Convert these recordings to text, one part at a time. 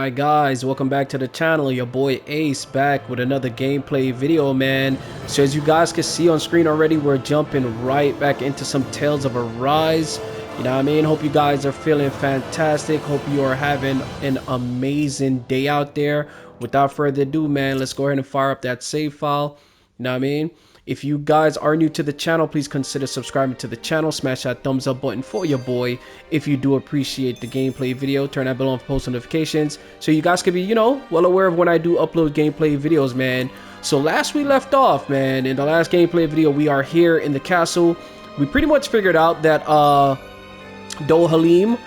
Alright guys, welcome back to the channel. Your boy Ace back with another gameplay video, man. So as you guys can see on screen already, we're jumping right back into some Tales of Arise. You know what I mean? Hope you guys are feeling fantastic. Hope you are having an amazing day out there. Without further ado, man, let's go ahead and fire up that save file. You know what I mean? If you guys are new to the channel, please consider subscribing to the channel. Smash that thumbs up button for your boy. If you do appreciate the gameplay video, turn that bell on for post notifications so you guys can be, you know, well aware of when I do upload gameplay videos, man. So last we left off, man, in the last gameplay video, we are here in the castle. We pretty much figured out that Dol Halim,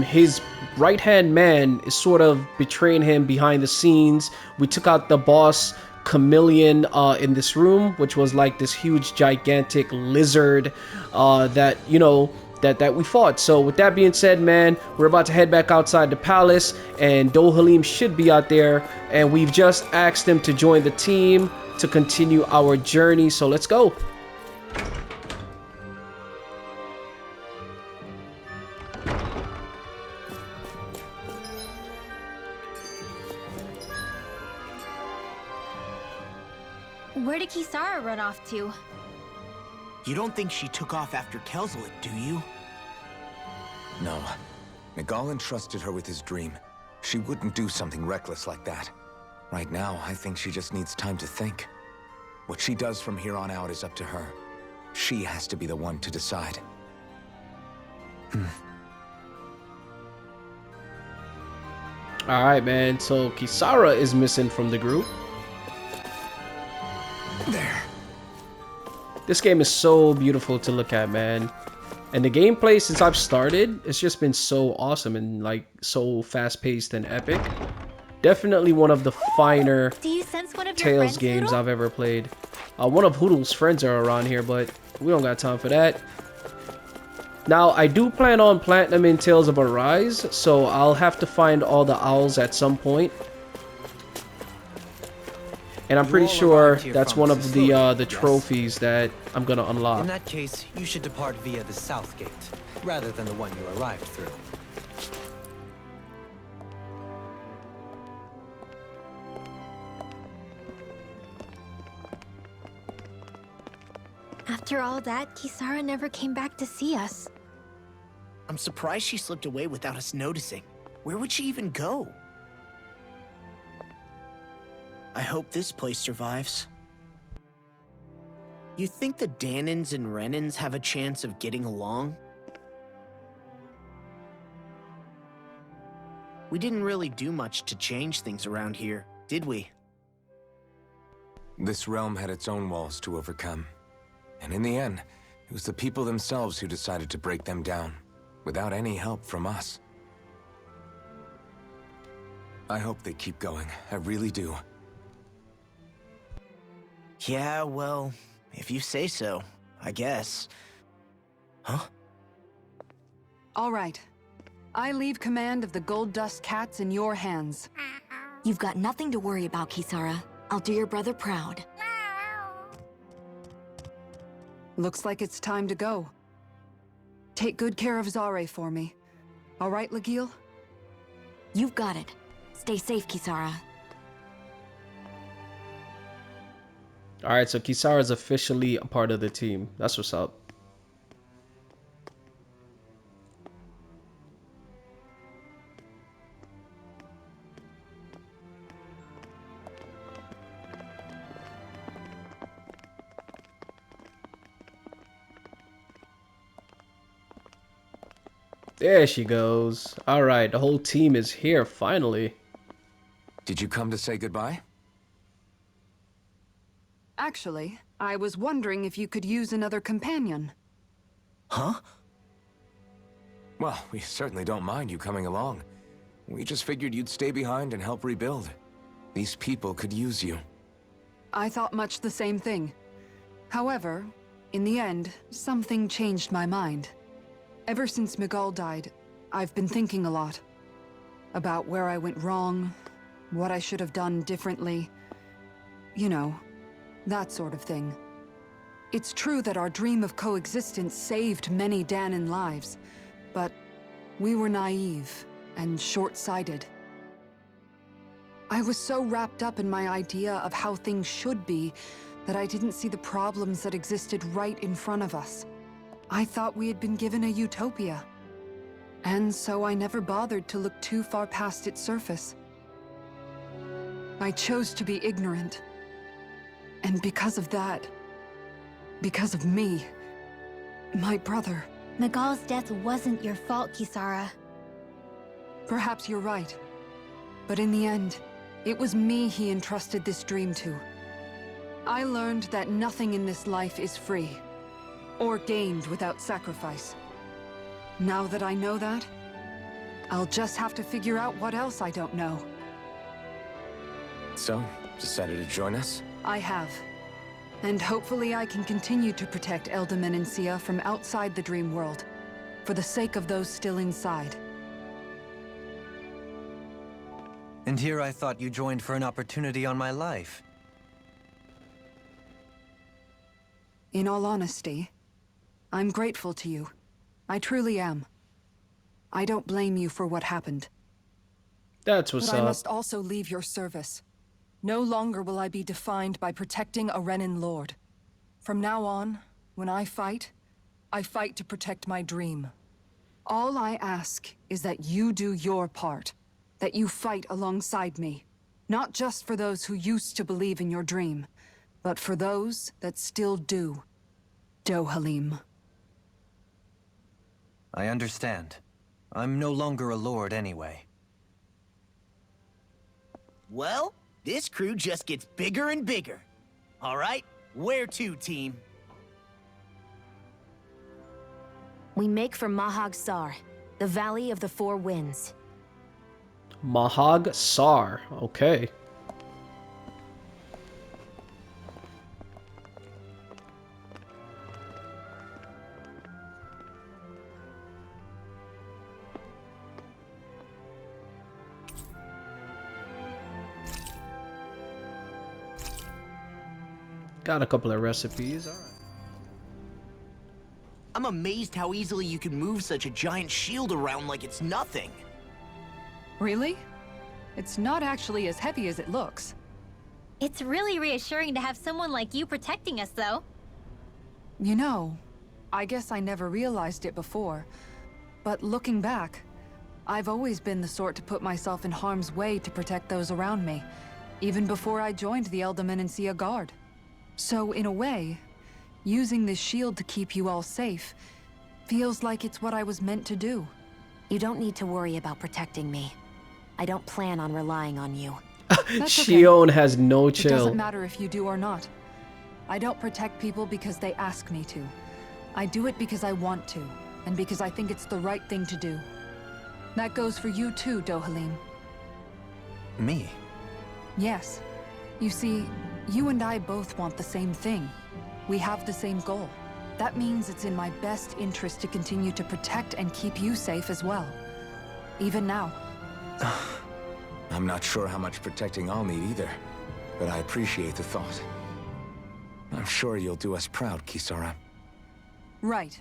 his right-hand man, is sort of betraying him behind the scenes. We took out the boss chameleon in this room, which was like this huge gigantic lizard that, you know, that we fought. So with that being said, man, we're about to head back outside the palace, and Dol Halim should be out there, and we've just asked him to join the team to continue our journey. So let's go. Where did Kisara run off to? You don't think she took off after Kelzelit, do you? No. Miguel entrusted her with his dream. She wouldn't do something reckless like that. Right now, I think she just needs time to think. What she does from here on out is up to her. She has to be the one to decide. Alright, man, so Kisara is missing from the group. There. This game is so beautiful to look at, man. And the gameplay since I've started, it's just been so awesome and like so fast-paced and epic. Definitely one of the finer Do you sense one of your Tales friends, games Hoodle? I've ever played. One of Hoodle's friends are around here, but we don't got time for that. Now, I do plan on Platinum in Tales of Arise, so I'll have to find all the owls at some point. And I'm pretty sure that's one of the trophies that I'm gonna unlock. In that case, you should depart via the south gate, rather than the one you arrived through. After all that, Kisara never came back to see us. I'm surprised she slipped away without us noticing. Where would she even go? I hope this place survives. You think the Dahnans and Renans have a chance of getting along? We didn't really do much to change things around here, did we? This realm had its own walls to overcome. And in the end, it was the people themselves who decided to break them down, without any help from us. I hope they keep going. I really do. Yeah, well, if you say so, I guess. Huh? All right. I leave command of the Gold Dust Cats in your hands. You've got nothing to worry about, Kisara. I'll do your brother proud. Looks like it's time to go. Take good care of Zare for me. All right, Legil? You've got it. Stay safe, Kisara. Alright, so Kisara is officially a part of the team. That's what's up. There she goes. Alright, the whole team is here finally. Did you come to say goodbye? Actually, I was wondering if you could use another companion. Huh? Well, we certainly don't mind you coming along. We just figured you'd stay behind and help rebuild. These people could use you. I thought much the same thing. However, in the end, something changed my mind. Ever since Miguel died, I've been thinking a lot. About where I went wrong, what I should have done differently. You know, that sort of thing. It's true that our dream of coexistence saved many Dahnan lives, but we were naive and short-sighted. I was so wrapped up in my idea of how things should be that I didn't see the problems that existed right in front of us. I thought we had been given a utopia. And so I never bothered to look too far past its surface. I chose to be ignorant. And because of that, because of me, my brother... Miguel's death wasn't your fault, Kisara. Perhaps you're right. But in the end, it was me he entrusted this dream to. I learned that nothing in this life is free, or gained without sacrifice. Now that I know that, I'll just have to figure out what else I don't know. So, decided to join us? I have. And hopefully I can continue to protect Eldam and Sia from outside the dream world, for the sake of those still inside. And here I thought you joined for an opportunity on my life. In all honesty, I'm grateful to you. I truly am. I don't blame you for what happened. That's what's But up. I must also leave your service. No longer will I be defined by protecting a Renan lord. From now on, when I fight to protect my dream. All I ask is that you do your part. That you fight alongside me. Not just for those who used to believe in your dream, but for those that still do. Dohalim. I understand. I'm no longer a lord anyway. Well, this crew just gets bigger and bigger. All right, where to, team? We make for Mahag Sar, the Valley of the Four Winds. Mahag Sar. Okay. Got a couple of recipes. All right. I'm amazed how easily you can move such a giant shield around like it's nothing. Really? It's not actually as heavy as it looks. It's really reassuring to have someone like you protecting us, though. You know, I guess I never realized it before. But looking back, I've always been the sort to put myself in harm's way to protect those around me, even before I joined the Eldam and Sia Guard. So in a way, using this shield to keep you all safe feels like it's what I was meant to do. You don't need to worry about protecting me. I don't plan on relying on you. That's okay. Shionne has no It chill. doesn't matter if you do or not. I don't protect people because they ask me to. I do it because I want to, and because I think it's the right thing to do. That goes for you too, Dohalim. Me? Yes. You see, you and I both want the same thing. We have the same goal. That means it's in my best interest to continue to protect and keep you safe as well. Even now. I'm not sure how much protecting I'll need either, but I appreciate the thought. I'm sure you'll do us proud, Kisara. Right.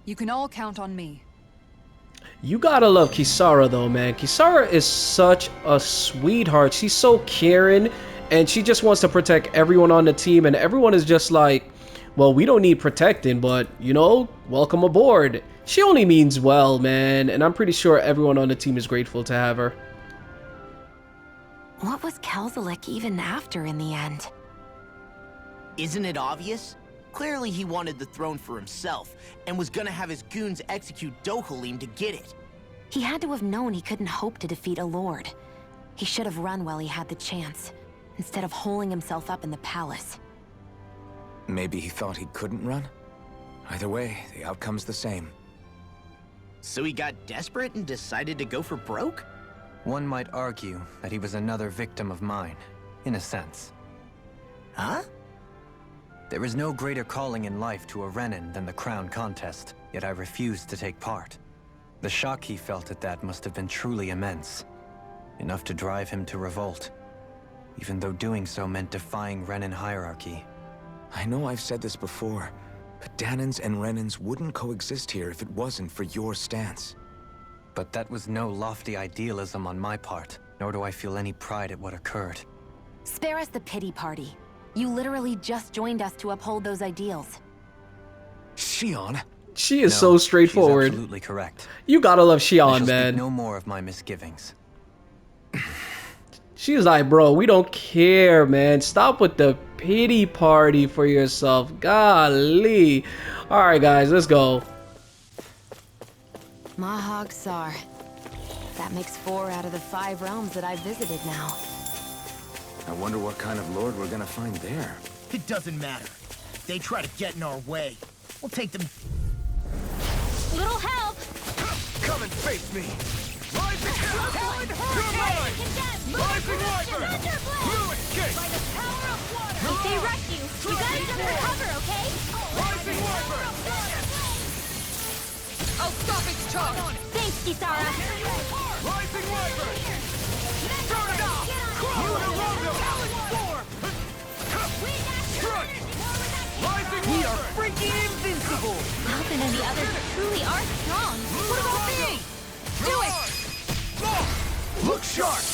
You can all count on me. You gotta love Kisara though, man. Kisara is such a sweetheart. She's so caring, and she just wants to protect everyone on the team, and everyone is just like, well, we don't need protecting, but, you know, welcome aboard. She only means well, man, and I'm pretty sure everyone on the team is grateful to have her. What was Kelzelik even after in the end? Isn't it obvious? Clearly he wanted the throne for himself, and was gonna have his goons execute Dohalim to get it. He had to have known he couldn't hope to defeat a lord. He should have run while he had the chance, instead of holding himself up in the palace. Maybe he thought he couldn't run? Either way, the outcome's the same. So he got desperate and decided to go for broke? One might argue that he was another victim of mine, in a sense. Huh? There is no greater calling in life to a Renan than the crown contest, yet I refused to take part. The shock he felt at that must have been truly immense. Enough to drive him to revolt, even though doing so meant defying Renan hierarchy. I know I've said this before, but Dahnans and Renans wouldn't coexist here if it wasn't for your stance. But that was no lofty idealism on my part. nor do I feel any pride at what occurred. Spare us the pity party. You literally just joined us to uphold those ideals. Shionne? She is so straightforward. She's absolutely correct. You gotta love I Shionne, shall man. speak no more of my misgivings. She's like, bro, we don't care, man. Stop with the pity party for yourself. Golly. Alright, guys, let's go. Mahag Sar. That makes 4 out of the 5 realms that I've visited now. I wonder what kind of lord we're gonna find there. It doesn't matter. They try to get in our way. We'll take them. Little help! Come and face me! Rising Hurricane! You're mine! Rising Wyvern! Thunderblade! You escape! By the power of water! If they rush you, you gotta jump for cover, okay? Rising Wyvern! I'll stop its charge! Thanks, Kisara! Rising Wyvern! Turn it off! We are freaking invincible! Alphen and the others truly are strong. What about me? Do it! Look sharp!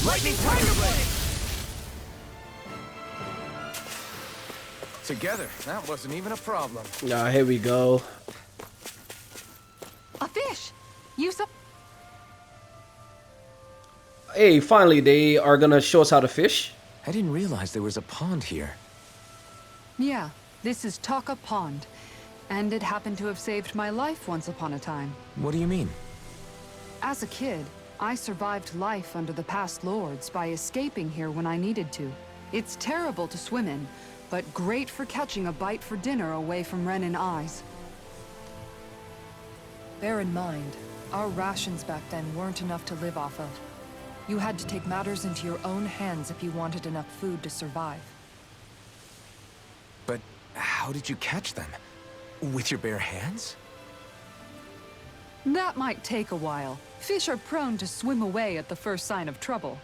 Lightning Tiger Blade! Together, that wasn't even a problem. Here we go. A fish! You sup- Hey, finally, they are gonna show us how to fish. I didn't realize there was a pond here. Yeah, this is Taka Pond. And it happened to have saved my life once upon a time. What do you mean? As a kid, I survived life under the past lords by escaping here when I needed to. It's terrible to swim in, but great for catching a bite for dinner away from Renin eyes. Bear in mind, our rations back then weren't enough to live off of. You had to take matters into your own hands if you wanted enough food to survive. But how did you catch them? With your bare hands? That might take a while. Fish are prone to swim away at the first sign of trouble.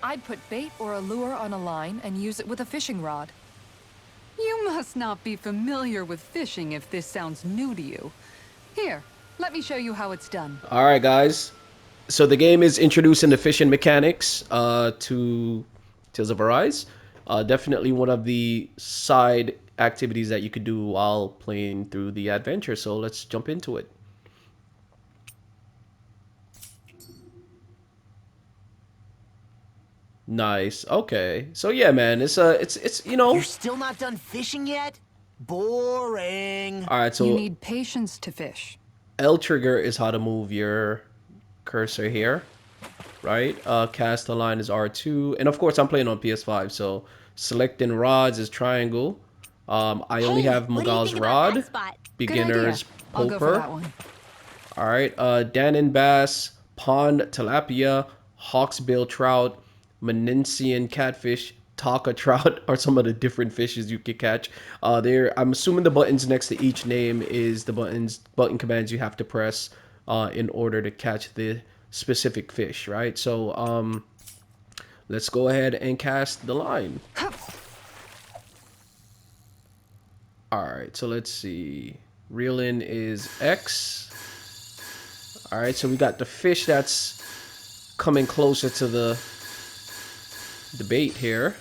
I'd put bait or a lure on a line and use it with a fishing rod. You must not be familiar with fishing if this sounds new to you. Here, let me show you how it's done. Alright, guys. So the game is introducing the fishing mechanics to Tales of Arise. Definitely one of the side activities that you could do while playing through the adventure. So let's jump into it. Nice. Okay. So yeah, man, it's you know. You're still not done fishing yet? Boring. All right. So you need patience to fish. L trigger is how to move your cursor here, right? Cast the line is R2, and of course I'm playing on PS5, so selecting rods is triangle. I only have Magal's rod, beginners I'll go for that poker. one. All right, Dahna and Bass, pond tilapia, hawksbill trout, Meninsian catfish, taka trout are some of the different fishes you can catch. I'm assuming the buttons next to each name is the button commands you have to press in order to catch the specific fish, right? So let's go ahead and cast the line. All right, so let's see. Reel in is X. All right, so we got the fish that's coming closer to the bait here.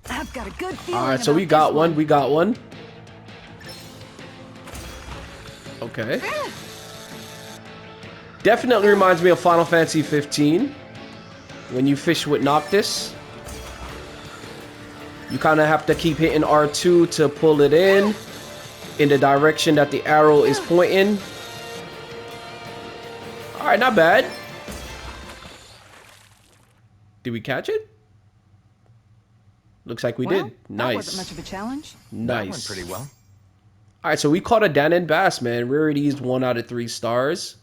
I've got a good feeling. All right, so we got one. We got one. Okay. Definitely reminds me of Final Fantasy 15. When you fish with Noctis, you kind of have to keep hitting R2 to pull it in the direction that the arrow is pointing. All right, not bad. Did we catch it? Looks like we did. Nice. That wasn't much of a challenge. Nice. That went pretty well. All right, so we caught a Dahna and Bass, man. Rarities 1 out of 3 stars.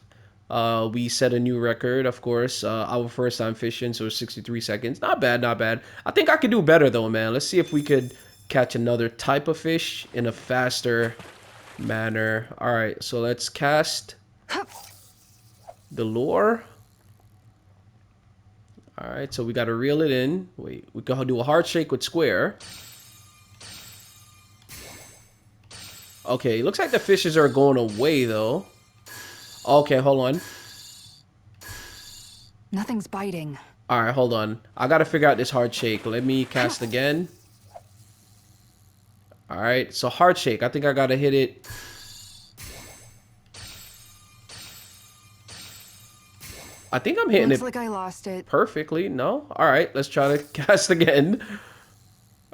We set a new record, of course. Our first time fishing, so 63 seconds. Not bad, not bad. I think I could do better, though, man. Let's see if we could catch another type of fish in a faster manner. All right, so let's cast the lure. All right, so we got to reel it in. Wait, we can do a hard shake with square. Okay, looks like the fishes are going away, though. Okay, hold on. Nothing's biting. All right, hold on. I gotta figure out this hard shake. Let me cast again. All right, so hard shake. I think I gotta hit it. I think I'm hitting Looks it like I lost it. perfectly. No? All right, let's try to cast again.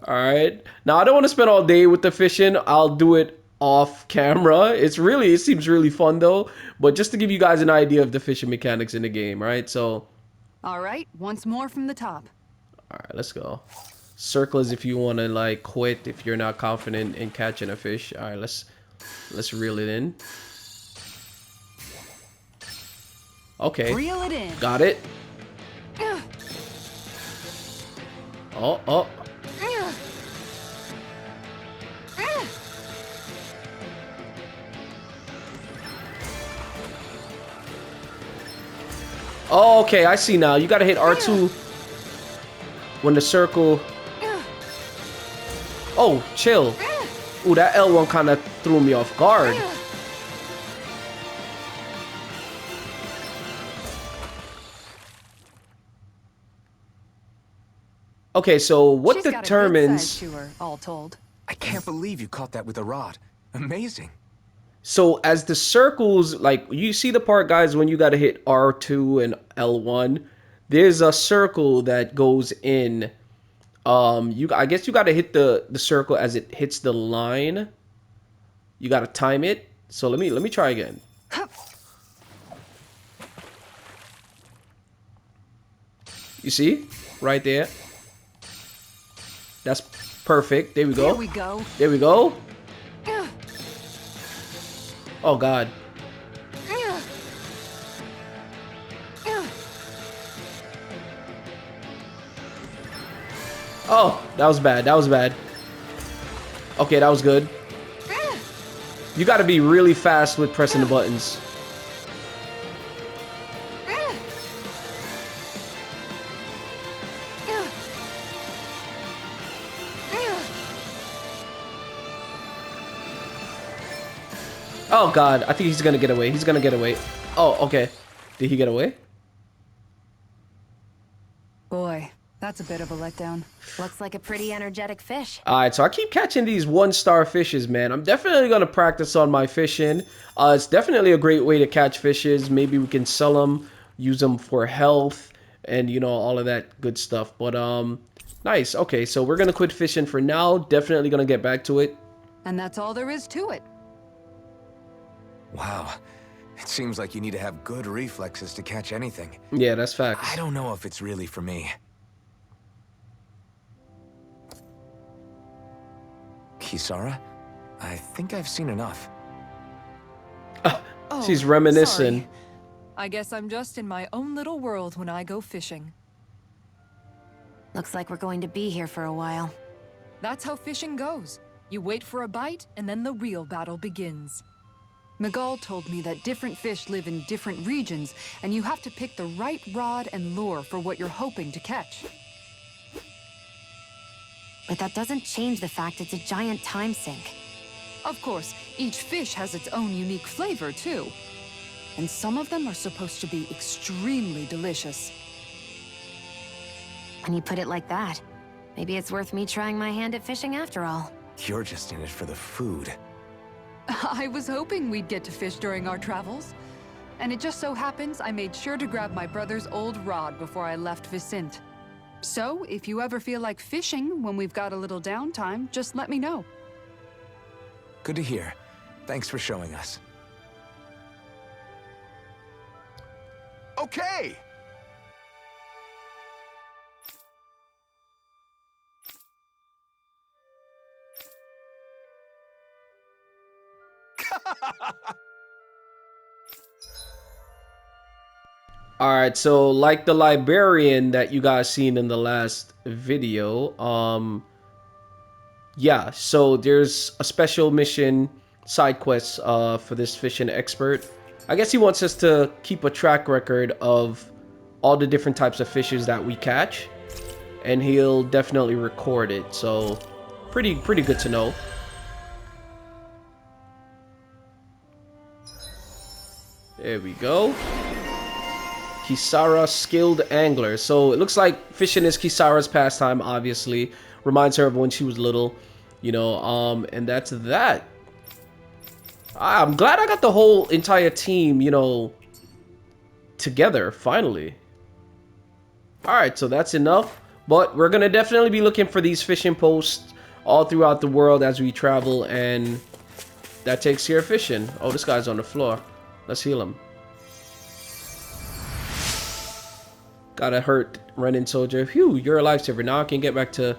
All right. Now, I don't want to spend all day with the fishing. I'll do it off camera. It seems really fun though. But just to give you guys an idea of the fishing mechanics in the game, right? So, All right, once more from the top. all right, let's go. Circle is if you want to like quit if you're not confident in catching a fish. All right, let's reel it in. Okay. Reel it in. Got it. Oh. Oh, okay, I see now. You gotta hit R2 when the circle... Oh, chill. Ooh, that L1 kind of threw me off guard. Okay, so what She's got a good determines... side to her, all told. I can't believe you caught that with a rod. Amazing. So as the circles, like you see the part, guys, when you got to hit R2 and L1, there's a circle that goes in. I guess you got to hit the circle as it hits the line. You got to time it. So let me try again. You see? Right there. That's perfect. There we go. There we go. There we go. Oh, God. Oh, that was bad. That was bad. Okay, that was good. You got to be really fast with pressing the buttons. Oh, God. I think he's going to get away. He's going to get away. Oh, okay. Did he get away? Boy, that's a bit of a letdown. Looks like a pretty energetic fish. All right, so I keep catching these one-star fishes, man. I'm definitely going to practice on my fishing. It's definitely a great way to catch fishes. Maybe we can sell them, use them for health, and, you know, all of that good stuff. But, nice. Okay, so we're going to quit fishing for now. Definitely going to get back to it. And that's all there is to it. Wow. It seems like you need to have good reflexes to catch anything. Yeah, that's facts. I don't know if it's really for me. Kisara? I think I've seen enough. She's reminiscing. Sorry. I guess I'm just in my own little world when I go fishing. Looks like we're going to be here for a while. That's how fishing goes. You wait for a bite, and then the real battle begins. Miguel told me that different fish live in different regions, and you have to pick the right rod and lure for what you're hoping to catch. But that doesn't change the fact it's a giant time sink. Of course, each fish has its own unique flavor, too. And some of them are supposed to be extremely delicious. When you put it like that, maybe it's worth me trying my hand at fishing after all. You're just in it for the food. I was hoping we'd get to fish during our travels. And it just so happens I made sure to grab my brother's old rod before I left Vicente. So, if you ever feel like fishing when we've got a little downtime, just let me know. Good to hear. Thanks for showing us. Okay! Alright, so like the librarian that you guys seen in the last video, yeah, so there's a special mission side quest for this fishing expert. I guess he wants us to keep a track record of all the different types of fishes that we catch, and he'll definitely record it, so pretty good to know. There we go. Kisara, skilled angler. So it looks like fishing is Kisara's pastime, obviously. Reminds her of when she was little, you know, and that's that. I'm glad I got the whole entire team, you know, together, finally. Alright, so that's enough. But we're going to definitely be looking for these fishing posts all throughout the world as we travel, and that takes care of fishing. Oh, this guy's on the floor. Let's heal him. Got a hurt Renin soldier. Phew, you're a lifesaver. Now I can get back to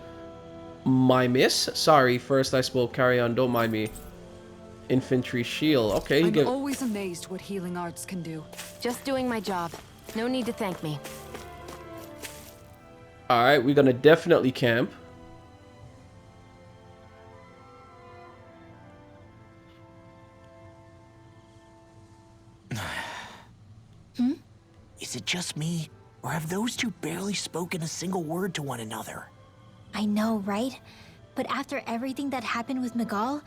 my miss. Sorry, first I spoke. Carry on, don't mind me. Infantry shield. Okay, you I'm always amazed what healing arts can do. Just doing my job. No need to thank me. Alright, we're gonna definitely camp. Is it just me, or have those two barely spoken a single word to one another? I know, right? But after everything that happened with Miguel,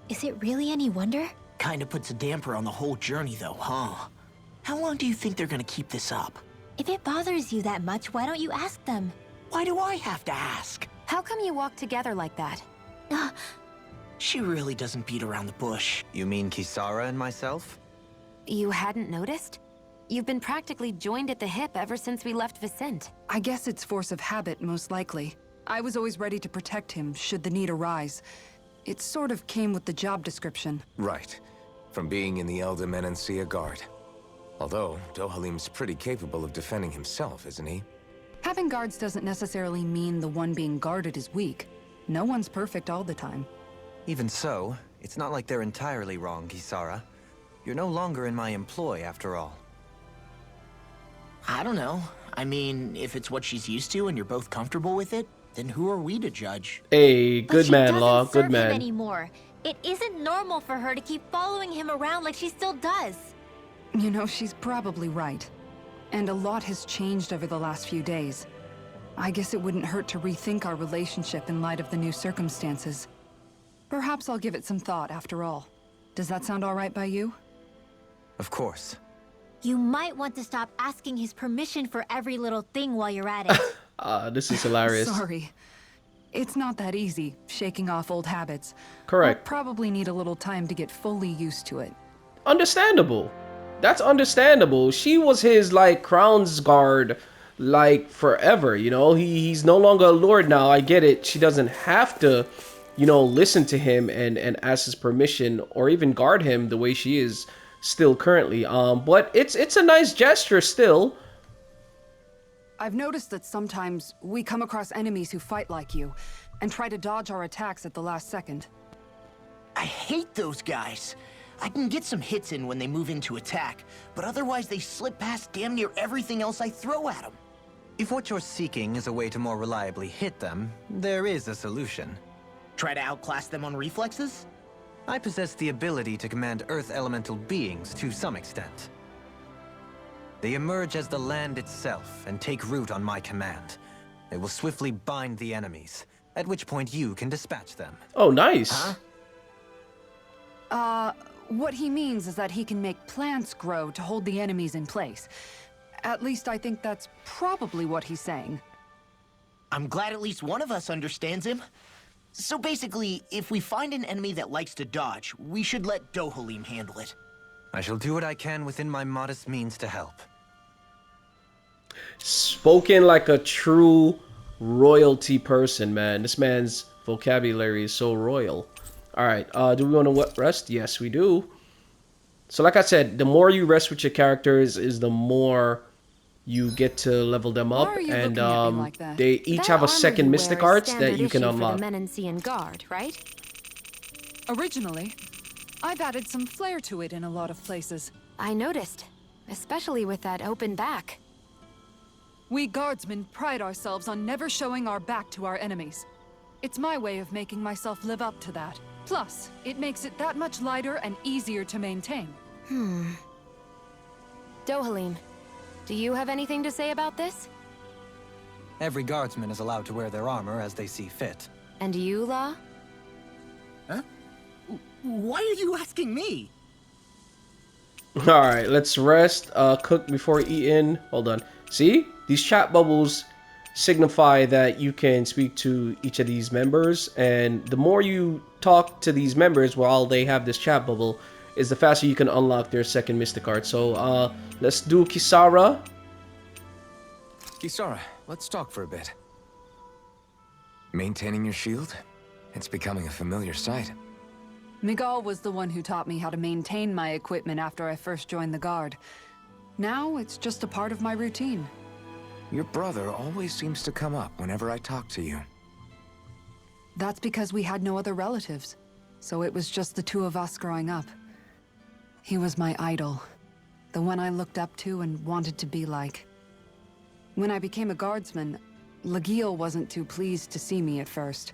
is it really any wonder? Kinda puts a damper on the whole journey though, huh? How long do you think they're gonna keep this up? If it bothers you that much, why don't you ask them? Why do I have to ask? How come you walk together like that? She really doesn't beat around the bush. You mean Kisara and myself? You hadn't noticed? You've been practically joined at the hip ever since we left Vicente. I guess it's force of habit, most likely. I was always ready to protect him, should the need arise. It sort of came with the job description. Right. From being in the Elder Menancia Guard. Although, Dohalim's pretty capable of defending himself, isn't he? Having guards doesn't necessarily mean the one being guarded is weak. No one's perfect all the time. Even so, it's not like they're entirely wrong, Kisara. You're no longer in my employ, after all. I don't know. I mean, if it's what she's used to and you're both comfortable with it, then who are we to judge? Hey, But good she man, doesn't Law. serve Good him man. anymore. It isn't normal for her to keep following him around like she still does. You know, she's probably right. And a lot has changed over the last few days. I guess it wouldn't hurt to rethink our relationship in light of the new circumstances. Perhaps I'll give it some thought after all. Does that sound all right by you? Of course. You might want to stop asking his permission for every little thing while you're at it. This is hilarious. Sorry. It's not that easy, shaking off old habits. Correct. I'll probably need a little time to get fully used to it. Understandable. That's understandable. She was his, like, crown's guard, like, forever, you know? He's no longer a lord now. I get it. She doesn't have to, you know, listen to him and ask his permission or even guard him the way she is still currently. But it's a nice gesture still. I've noticed that sometimes we come across enemies who fight like you and try to dodge our attacks at the last second. I hate those guys. I can get some hits in when they move into attack, but otherwise they slip past damn near everything else I throw at them. If what you're seeking is a way to more reliably hit them, there is a solution. Try to outclass them on reflexes? I possess the ability to command Earth elemental beings to some extent. They emerge as the land itself and take root on my command. They will swiftly bind the enemies, at which point you can dispatch them. Oh, nice. Huh? What he means is that he can make plants grow to hold the enemies in place. At least I think that's probably what he's saying. I'm glad at least one of us understands him. So basically, if we find an enemy that likes to dodge, we should let Dohalim handle it. I shall do what I can within my modest means to help. Spoken like a true royalty person, man. This man's vocabulary is so royal. Alright, do we want to rest? Yes, we do. So like I said, the more you rest with your characters is the more you get to level them up. And they each have a second mystic arts that you can unlock. For the Menancian Guard, right? Originally, I've added some flair to it in a lot of places. I noticed, especially with that open back. We guardsmen pride ourselves on never showing our back to our enemies. It's my way of making myself live up to that. Plus, it makes it that much lighter and easier to maintain. Dohalim, do you have anything to say about this? Every guardsman is allowed to wear their armor as they see fit. And you, Law? Huh? Why are you asking me? All right, let's rest. Cook before eating. Hold on. See, these chat bubbles signify that you can speak to each of these members, and the more you talk to these members while they have this chat bubble, is the faster you can unlock their second mystic art. So let's do Kisara. Kisara, let's talk for a bit. Maintaining your shield? It's becoming a familiar sight. Miguel was the one who taught me how to maintain my equipment after I first joined the Guard. Now it's just a part of my routine. Your brother always seems to come up whenever I talk to you. That's because we had no other relatives, so it was just the two of us growing up. He was my idol, the one I looked up to and wanted to be like. When I became a guardsman, Lagiel wasn't too pleased to see me at first.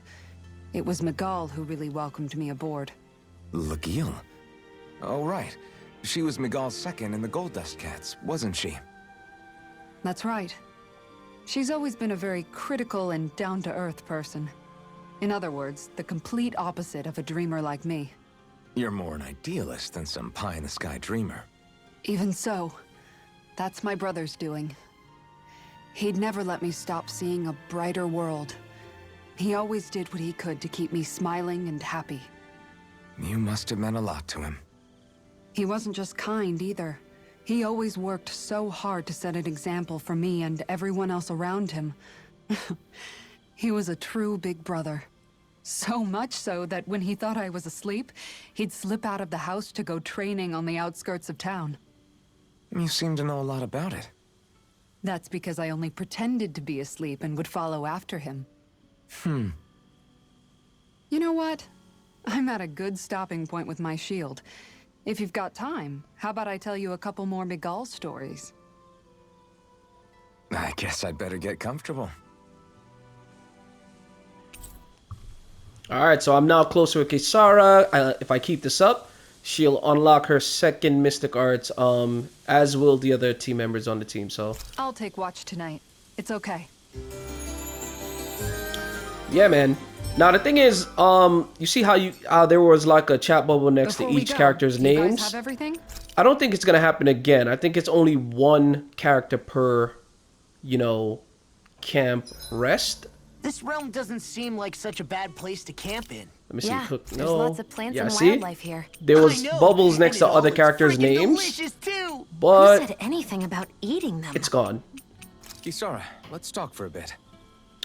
It was Miguel who really welcomed me aboard. Lagiel? Oh, right. She was Miguel's second in the Gold Dust Cats, wasn't she? That's right. She's always been a very critical and down-to-earth person. In other words, the complete opposite of a dreamer like me. You're more an idealist than some pie-in-the-sky dreamer. Even so, that's my brother's doing. He'd never let me stop seeing a brighter world. He always did what he could to keep me smiling and happy. You must have meant a lot to him. He wasn't just kind either. He always worked so hard to set an example for me and everyone else around him. He was a true big brother. So much so that when he thought I was asleep, he'd slip out of the house to go training on the outskirts of town. You seem to know a lot about it. That's because I only pretended to be asleep and would follow after him. You know what? I'm at a good stopping point with my shield. If you've got time, how about I tell you a couple more Miguel stories? I guess I'd better get comfortable. Alright, so I'm now closer with Kisara. If I keep this up, she'll unlock her second mystic arts, as will the other team members on the team, so... I'll take watch tonight. It's okay. Yeah, man. Now, the thing is, you see how there was like a chat bubble next to each character's names? You guys have everything? I don't think it's going to happen again. I think it's only one character per, you know, camp rest. This realm doesn't seem like such a bad place to camp in. Let me see. Yeah, Cook. there's No. lots of plants and see? wildlife here. There was bubbles next to other characters' names, Too. but Who said anything about eating them? it's gone. Kisara, let's talk for a bit.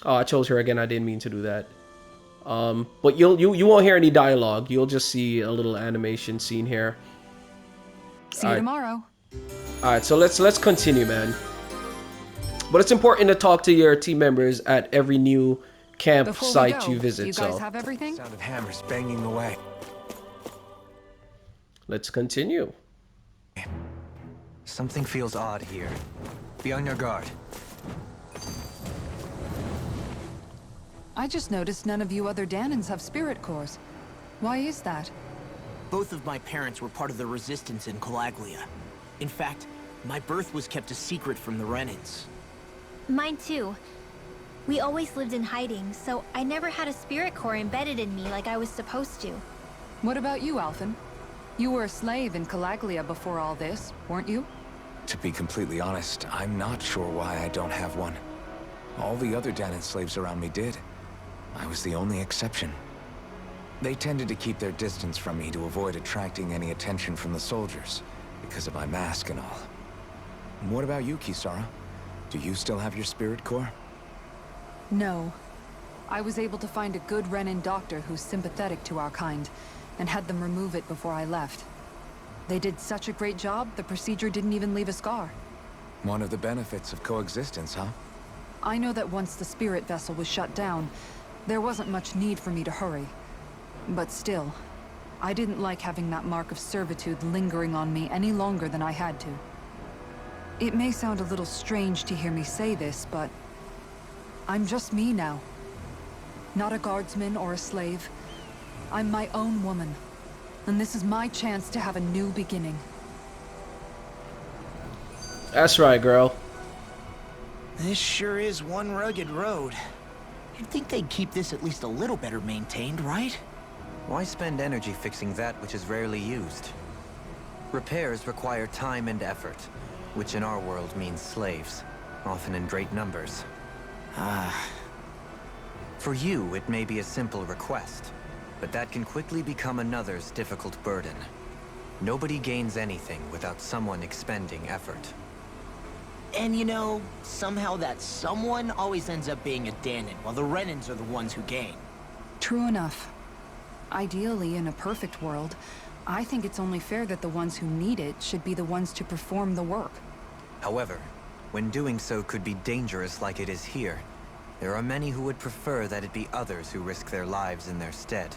Oh, I chose her again. I didn't mean to do that. But you won't hear any dialogue. You'll just see a little animation scene here. See you tomorrow. All right, so let's continue, man. But it's important to talk to your team members at every new campsite you visit. You guys have everything? Sound of hammers banging away. Let's continue. Something feels odd here. Be on your guard. I just noticed none of you other Dahnans have spirit cores. Why is that? Both of my parents were part of the resistance in Calaglia. In fact, my birth was kept a secret from the Renans. Mine too. We always lived in hiding, so I never had a spirit core embedded in me like I was supposed to. What about you, Alphen? You were a slave in Calaglia before all this, weren't you? To be completely honest, I'm not sure why I don't have one. All the other Dahnan slaves around me did. I was the only exception. They tended to keep their distance from me to avoid attracting any attention from the soldiers, because of my mask and all. What about you, Kisara? Do you still have your spirit core? No. I was able to find a good Renan doctor who's sympathetic to our kind, and had them remove it before I left. They did such a great job, the procedure didn't even leave a scar. One of the benefits of coexistence, huh? I know that once the spirit vessel was shut down, there wasn't much need for me to hurry. But still, I didn't like having that mark of servitude lingering on me any longer than I had to. It may sound a little strange to hear me say this, but I'm just me now. Not a guardsman or a slave. I'm my own woman, and this is my chance to have a new beginning. That's right, girl. This sure is one rugged road. You'd think they'd keep this at least a little better maintained, right? Why spend energy fixing that which is rarely used? Repairs require time and effort, which in our world means slaves, often in great numbers. For you, it may be a simple request, but that can quickly become another's difficult burden. Nobody gains anything without someone expending effort. And you know, somehow that someone always ends up being a Dahnan, while the Renans are the ones who gain. True enough. Ideally, in a perfect world, I think it's only fair that the ones who need it should be the ones to perform the work. However, when doing so could be dangerous like it is here, there are many who would prefer that it be others who risk their lives in their stead.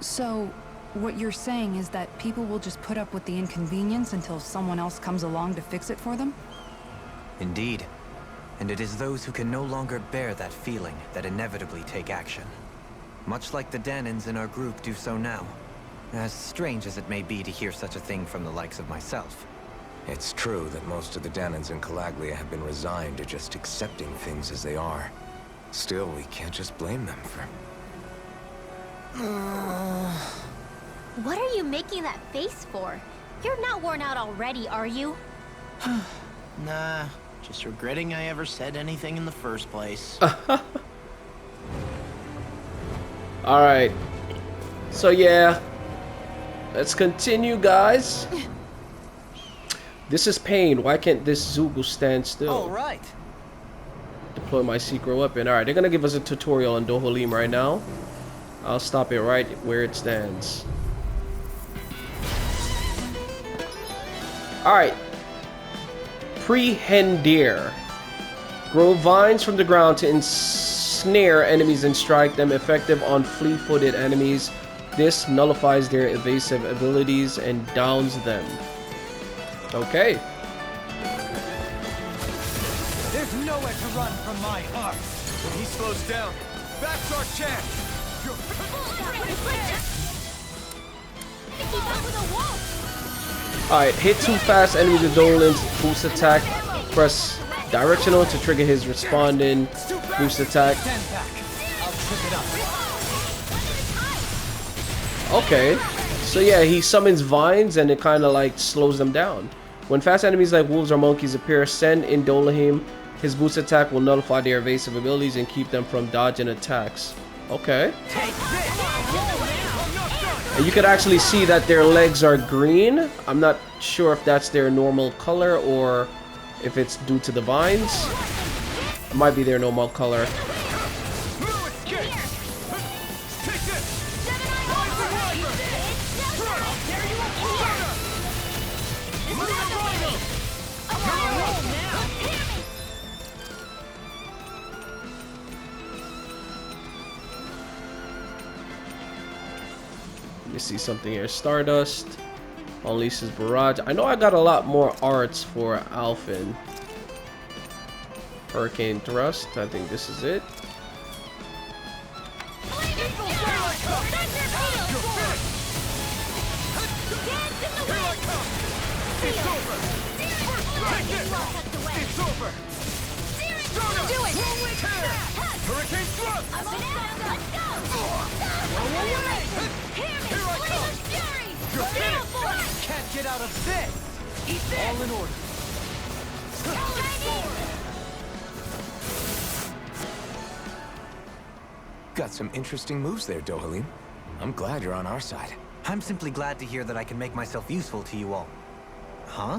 So, what you're saying is that people will just put up with the inconvenience until someone else comes along to fix it for them? Indeed. And it is those who can no longer bear that feeling that inevitably take action. Much like the Dahnans in our group do so now. As strange as it may be to hear such a thing from the likes of myself. It's true that most of the Dahnans in Calaglia have been resigned to just accepting things as they are. Still, we can't just blame them for... What are you making that face for? You're not worn out already, are you? Nah, just regretting I ever said anything in the first place. Alright. So yeah. Let's continue, guys. This is pain. Why can't this Zugu stand still? All right. Deploy my secret weapon. Alright, they're gonna give us a tutorial on Dohalim right now. I'll stop it right where it stands. Alright. Prehendir. Grow vines from the ground to ensnare enemies and strike them, effective on fleet-footed enemies. This nullifies their evasive abilities and downs them. Okay. There's nowhere to run from my heart. When he slows down, that's our chance. Alright, hit too fast enemies with Dolan's boost attack. Press directional to trigger his responding boost attack. Okay, so yeah, he summons vines and it kind of like slows them down. When fast enemies like wolves or monkeys appear, send in Dolahim. His boost attack will nullify their evasive abilities and keep them from dodging attacks. Okay. And you can actually see that their legs are green. I'm not sure if that's their normal color or if it's due to the vines. It might be their normal color. Let me see something here. Stardust. Unleashes Barrage. I know I got a lot more arts for Alphen. Hurricane Thrust. I think this is it. Hurricane Thrust! Can't get out of this! All in order. Got some interesting moves there, Dohalim. I'm glad you're on our side. I'm simply glad to hear that I can make myself useful to you all. Huh?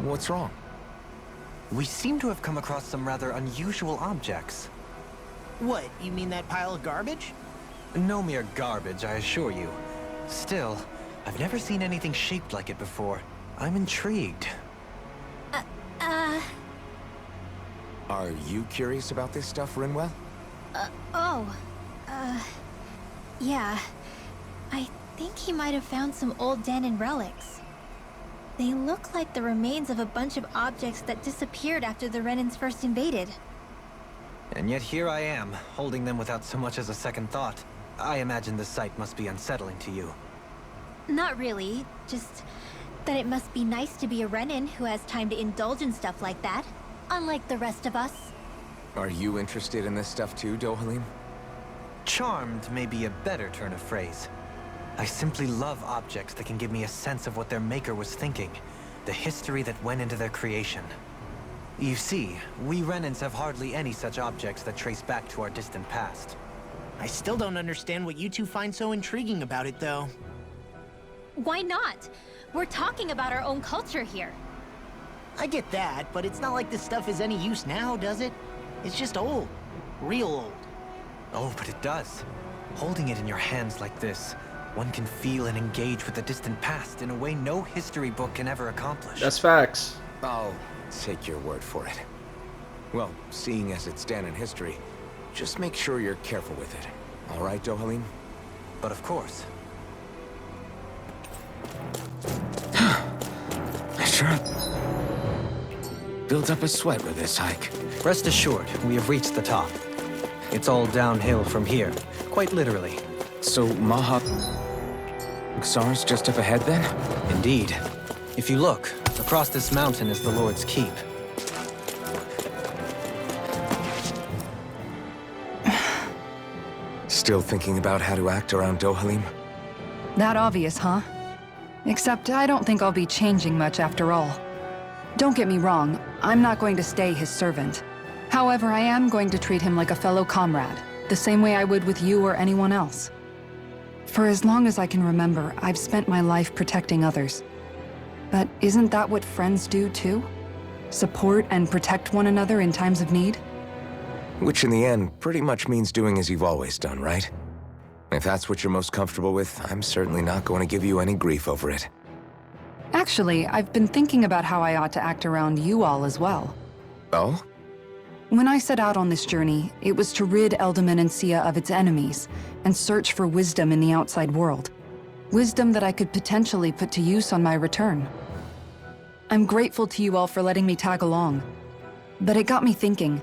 What's wrong? We seem to have come across some rather unusual objects. What, you mean that pile of garbage? No mere garbage, I assure you. Still, I've never seen anything shaped like it before. I'm intrigued. Are you curious about this stuff, Rinwell? Yeah. I think he might have found some old Dahnan relics. They look like the remains of a bunch of objects that disappeared after the Renans first invaded. And yet here I am, holding them without so much as a second thought. I imagine the sight must be unsettling to you. Not really, just that it must be nice to be a Renan who has time to indulge in stuff like that, unlike the rest of us. Are you interested in this stuff too, Dohalim? Charmed may be a better turn of phrase. I simply love objects that can give me a sense of what their maker was thinking, the history that went into their creation. You see, we Renans have hardly any such objects that trace back to our distant past. I still don't understand what you two find so intriguing about it, though. Why not? We're talking about our own culture here. I get that, but it's not like this stuff is any use now, does it? It's just old. Real old. Oh, but it does. Holding it in your hands like this, one can feel and engage with the distant past in a way no history book can ever accomplish. That's facts. I'll take your word for it. Well, seeing as it's done in history, just make sure you're careful with it. All right, Dohalim? But of course. I sure built up a sweat with this hike. Rest assured, we have reached the top. It's all downhill from here, quite literally. So, Xar's just up ahead then? Indeed. If you look, across this mountain is the Lord's Keep. Still thinking about how to act around Dohalim? That obvious, huh? Except I don't think I'll be changing much after all. Don't get me wrong, I'm not going to stay his servant. However, I am going to treat him like a fellow comrade, the same way I would with you or anyone else. For as long as I can remember, I've spent my life protecting others. But isn't that what friends do too? Support and protect one another in times of need? Which in the end pretty much means doing as you've always done, right? If that's what you're most comfortable with, I'm certainly not going to give you any grief over it. Actually, I've been thinking about how I ought to act around you all as well. Oh? When I set out on this journey, it was to rid Eldaman and Sia of its enemies, and search for wisdom in the outside world. Wisdom that I could potentially put to use on my return. I'm grateful to you all for letting me tag along. But it got me thinking,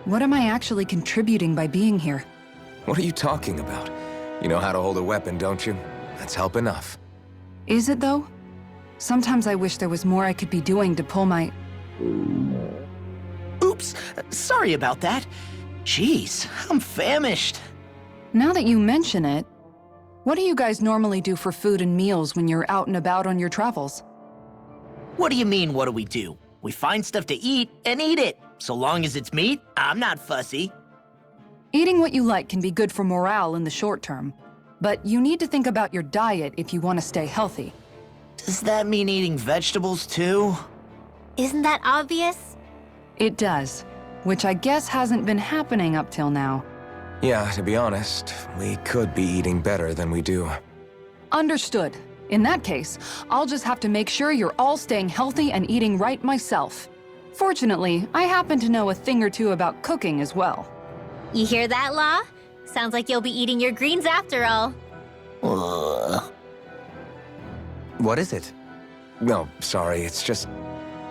what am I actually contributing by being here? What are you talking about? You know how to hold a weapon, don't you? That's help enough. Is it though? Sometimes I wish there was more I could be doing to pull my... Oops, sorry about that. Jeez, I'm famished. Now that you mention it, what do you guys normally do for food and meals when you're out and about on your travels? What do you mean, what do we do? We find stuff to eat and eat it. So long as it's meat, I'm not fussy. Eating what you like can be good for morale in the short term, but you need to think about your diet if you want to stay healthy. Does that mean eating vegetables too? Isn't that obvious? It does, which I guess hasn't been happening up till now. Yeah, to be honest, we could be eating better than we do. Understood. In that case, I'll just have to make sure you're all staying healthy and eating right myself. Fortunately, I happen to know a thing or two about cooking as well. You hear that, Law? Sounds like you'll be eating your greens after all. What is it? No, sorry, it's just...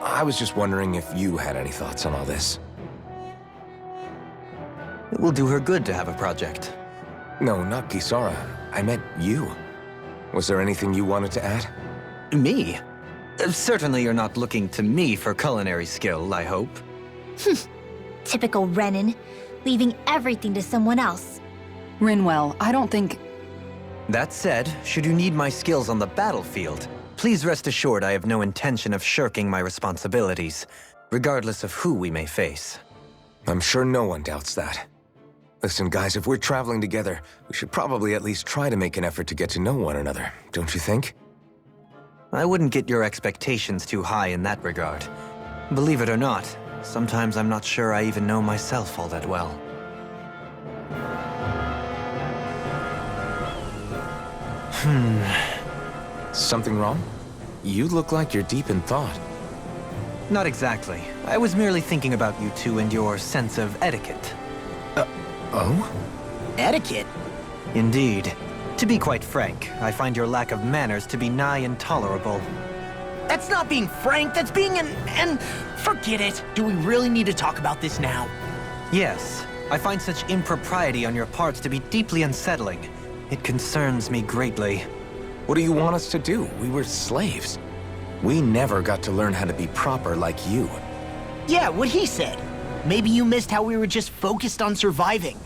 I was just wondering if you had any thoughts on all this. It will do her good to have a project. No, not Kisara. I meant you. Was there anything you wanted to add? Me? Certainly you're not looking to me for culinary skill, I hope. Typical Renan, leaving everything to someone else. Rinwell, I don't think... That said, should you need my skills on the battlefield, please rest assured I have no intention of shirking my responsibilities, regardless of who we may face. I'm sure no one doubts that. Listen, guys, if we're traveling together, we should probably at least try to make an effort to get to know one another, don't you think? I wouldn't get your expectations too high in that regard. Believe it or not, sometimes I'm not sure I even know myself all that well. Something wrong? You look like you're deep in thought. Not exactly. I was merely thinking about you two and your sense of etiquette. Oh? Etiquette? Indeed. To be quite frank, I find your lack of manners to be nigh intolerable. That's not being frank, that's being and forget it. Do we really need to talk about this now? Yes. I find such impropriety on your part to be deeply unsettling. It concerns me greatly. What do you want us to do? We were slaves. We never got to learn how to be proper like you. Yeah, what he said. Maybe you missed how we were just focused on surviving.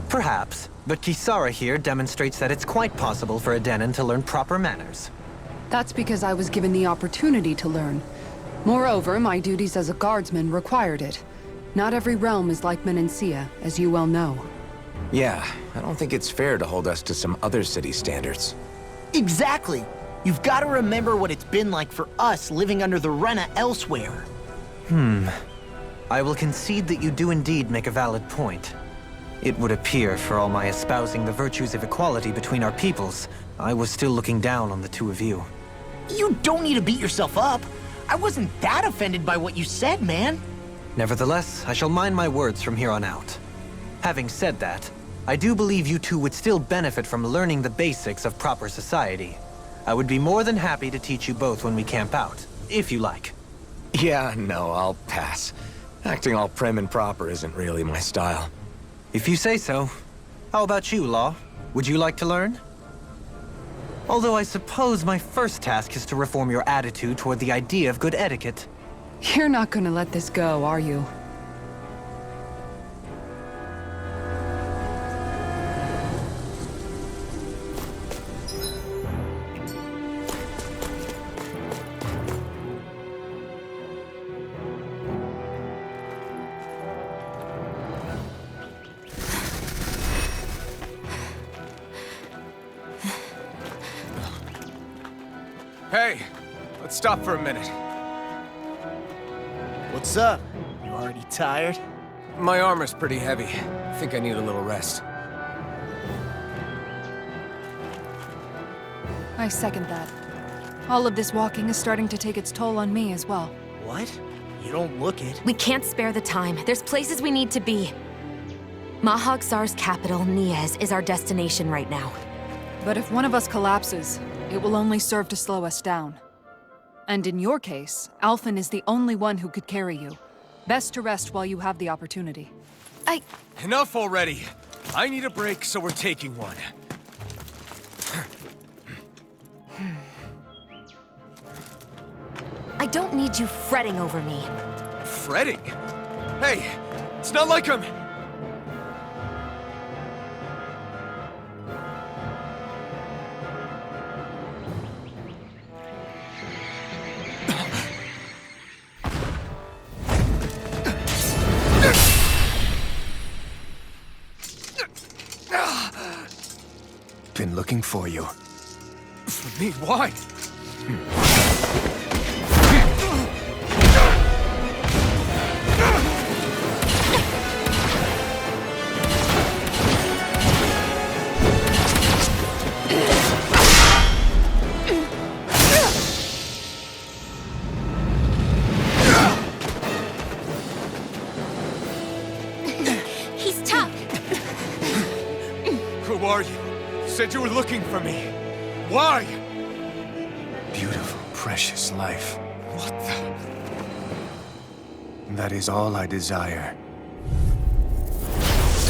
Perhaps, but Kisara here demonstrates that it's quite possible for a Denon to learn proper manners. That's because I was given the opportunity to learn. Moreover, my duties as a guardsman required it. Not every realm is like Menancia, as you well know. Yeah, I don't think it's fair to hold us to some other city standards. Exactly. You've got to remember what it's been like for us living under the Rena elsewhere. I will concede that you do indeed make a valid point. It would appear, for all my espousing the virtues of equality between our peoples, I was still looking down on the two of you. You don't need to beat yourself up. I wasn't that offended by what you said, man. Nevertheless, I shall mind my words from here on out. Having said that, I do believe you two would still benefit from learning the basics of proper society. I would be more than happy to teach you both when we camp out, if you like. Yeah, no, I'll pass. Acting all prim and proper isn't really my style. If you say so. How about you, Law? Would you like to learn? Although I suppose my first task is to reform your attitude toward the idea of good etiquette. You're not gonna let this go, are you? Hey, let's stop for a minute. What's up? You already tired? My armor's pretty heavy. I think I need a little rest. I second that. All of this walking is starting to take its toll on me as well. What? You don't look it. We can't spare the time. There's places we need to be. Mahag-Sar's capital, Niez, is our destination right now. But if one of us collapses, it will only serve to slow us down. And in your case, Alphen is the only one who could carry you. Best to rest while you have the opportunity. Enough already! I need a break, so we're taking one. I don't need you fretting over me. Fretting? Hey, it's not like I'm... Been looking for you. For me, why? He's tough. Who are you? Said you were looking for me. Why? Beautiful, precious life. What the... That is all I desire.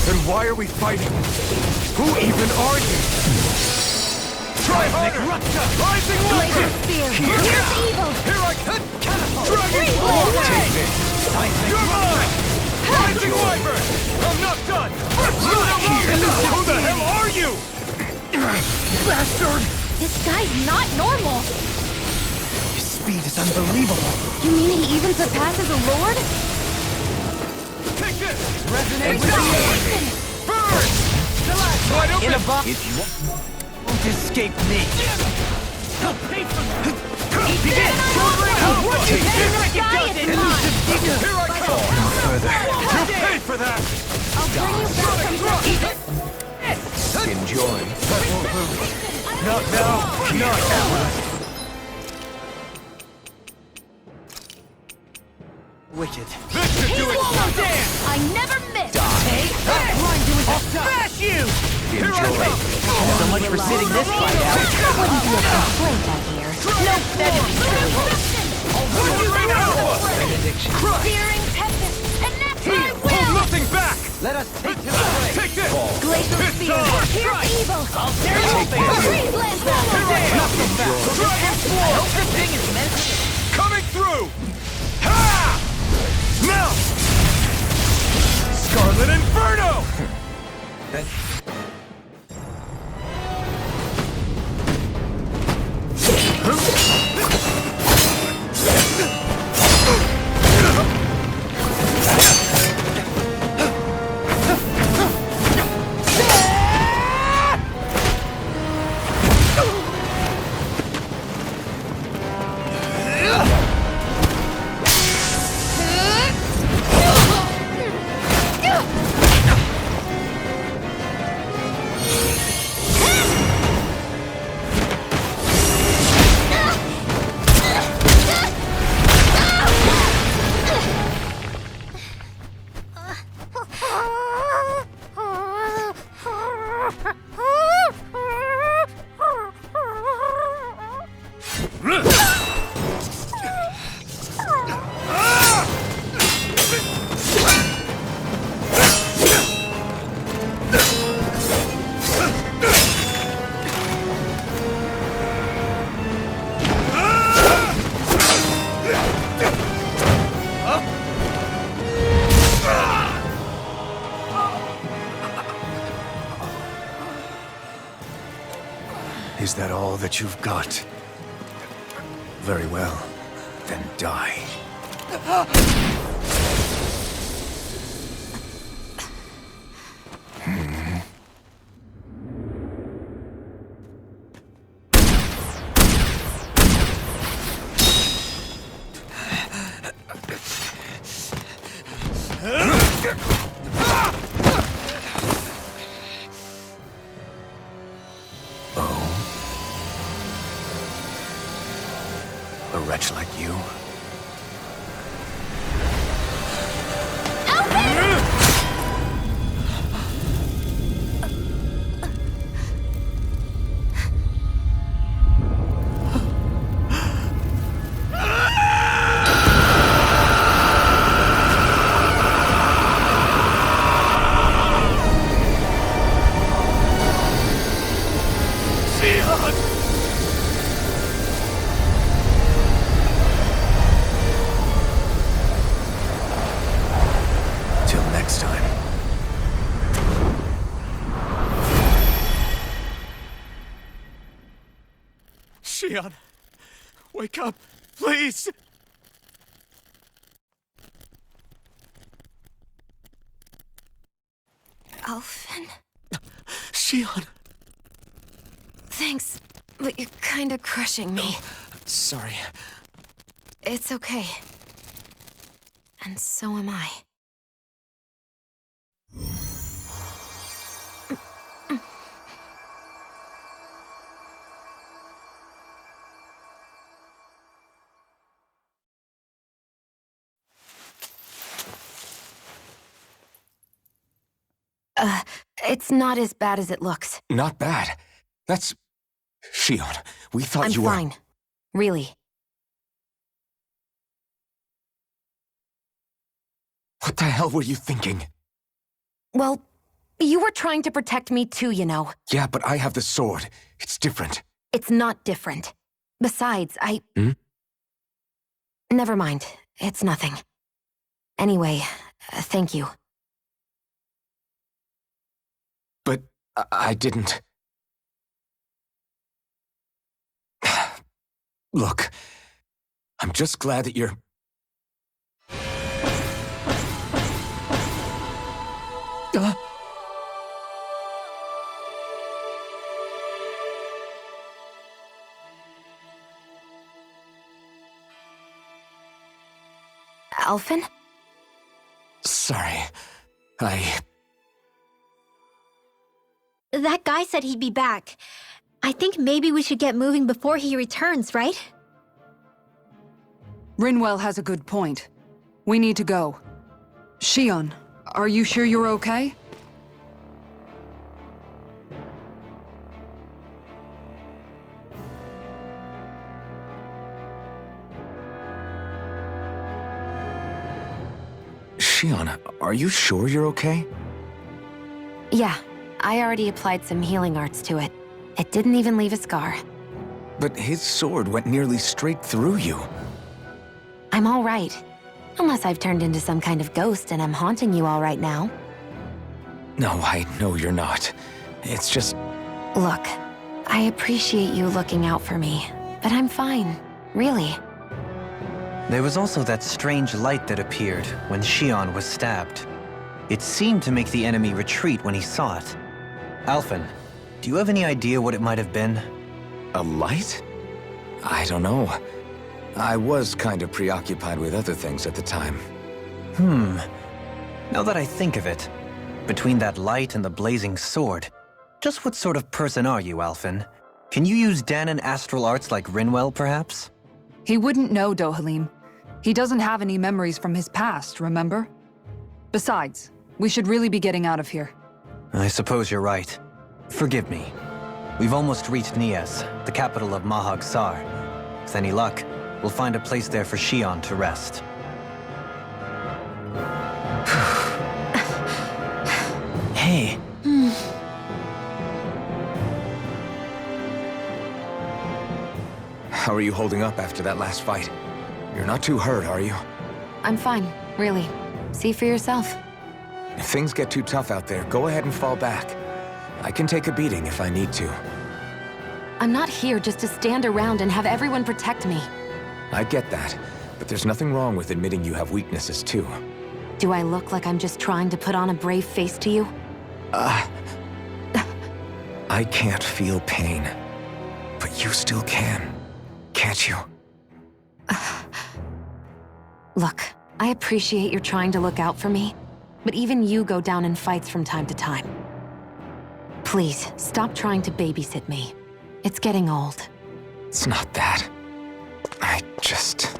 Then why are we fighting? Who even are you? Try harder! Rising Walker! Here's evil. Here I come! Dragon Claw! Take this! You're mine! Rising Wyvern! I'm not done! Who the hell are you? Bastard! This guy's not normal. His speed is unbelievable. You mean he even surpasses a lord? Take this! Resonate with the burn! Wide open! in a box. If you won't escape me. Pay for that! He did! Take this guy is mine. Here I come! No further. You'll pay for that! I'll bring you back from Enjoy. Not now! Not ever! Wicked. This should do it! I never miss. Take that! I'll smash you! Here I come! So much for sitting this fight out. Wouldn't be a complaint, I hear. Nope, that'd be silly. Searing tempest, and that's my Hold will. nothing back! Let us take him away. Take this! Glacial It's spear. on! Here's evil. I'll tear you open. Freeze blast. Nothing back. I hope this thing is meant to... Coming through! Ha! Now! Scarlet Inferno! Is that all that you've got? Very well, then die. A wretch like you? Till next time. Shionne, wake up, please! Alphen? Shionne! Thanks, but you're kinda crushing me. Sorry. It's okay. And so am I. It's not as bad as it looks. Not bad. That's... Shionne, we thought I'm you were... fine. Really. What the hell were you thinking? Well, you were trying to protect me too, you know. Yeah, but I have the sword. It's different. It's not different. Besides, Never mind. It's nothing. Anyway, thank you. But I didn't... Look, I'm just glad that you're... Alphen? Sorry. That guy said he'd be back. I think maybe we should get moving before he returns, right? Rinwell has a good point. We need to go. Shionne, are you sure you're okay? Shionne, are you sure you're okay? Yeah, I already applied some healing arts to it. It didn't even leave a scar. But his sword went nearly straight through you. I'm all right. Unless I've turned into some kind of ghost and I'm haunting you all right now. No, I know you're not. It's just... Look, I appreciate you looking out for me, but I'm fine, really. There was also that strange light that appeared when Shionne was stabbed. It seemed to make the enemy retreat when he saw it. Alphen, do you have any idea what it might have been? A light? I don't know. I was kind of preoccupied with other things at the time. Now that I think of it, between that light and the blazing sword, just what sort of person are you, Alphen? Can you use Dahnan astral arts like Rinwell, perhaps? He wouldn't know, Dohalim. He doesn't have any memories from his past, remember? Besides, we should really be getting out of here. I suppose you're right. Forgive me. We've almost reached Niez, the capital of Mahag Sar. With any luck, we'll find a place there for Shionne to rest. Hey. How are you holding up after that last fight? You're not too hurt, are you? I'm fine, really. See for yourself. If things get too tough out there, go ahead and fall back. I can take a beating if I need to. I'm not here just to stand around and have everyone protect me. I get that, but there's nothing wrong with admitting you have weaknesses too. Do I look like I'm just trying to put on a brave face to you? I can't feel pain, but you still can, can't you? Look, I appreciate you're trying to look out for me, but even you go down in fights from time to time. Please, stop trying to babysit me. It's getting old. It's not that. I just...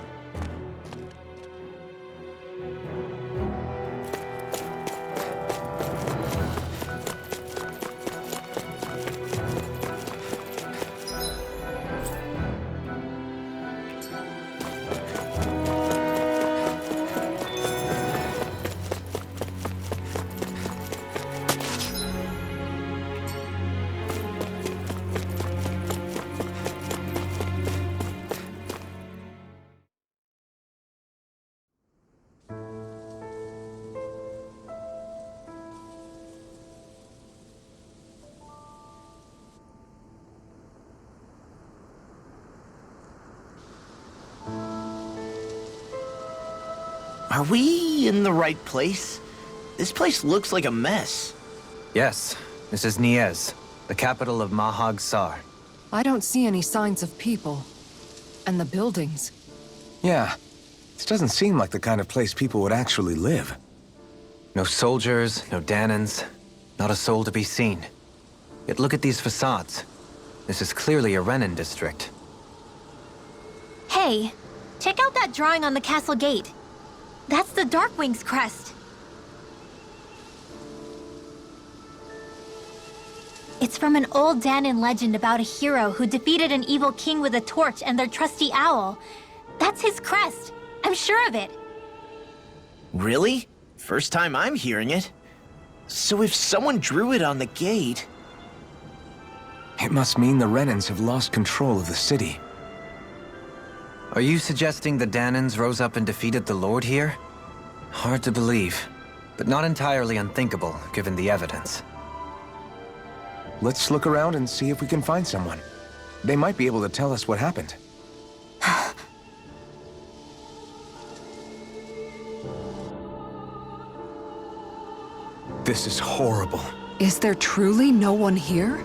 Are we in the right place? This place looks like a mess. Yes, this is Niez, the capital of Mahag Sar. I don't see any signs of people. And the buildings. Yeah, this doesn't seem like the kind of place people would actually live. No soldiers, no Dahnans, not a soul to be seen. Yet look at these facades. This is clearly a Renan district. Hey, check out that drawing on the castle gate. That's the Darkwing's crest. It's from an old Dahnan legend about a hero who defeated an evil king with a torch and their trusty owl. That's his crest. I'm sure of it. Really? First time I'm hearing it. So if someone drew it on the gate... It must mean the Renans have lost control of the city. Are you suggesting the Dahnans rose up and defeated the Lord here? Hard to believe, but not entirely unthinkable, given the evidence. Let's look around and see if we can find someone. They might be able to tell us what happened. This is horrible. Is there truly no one here?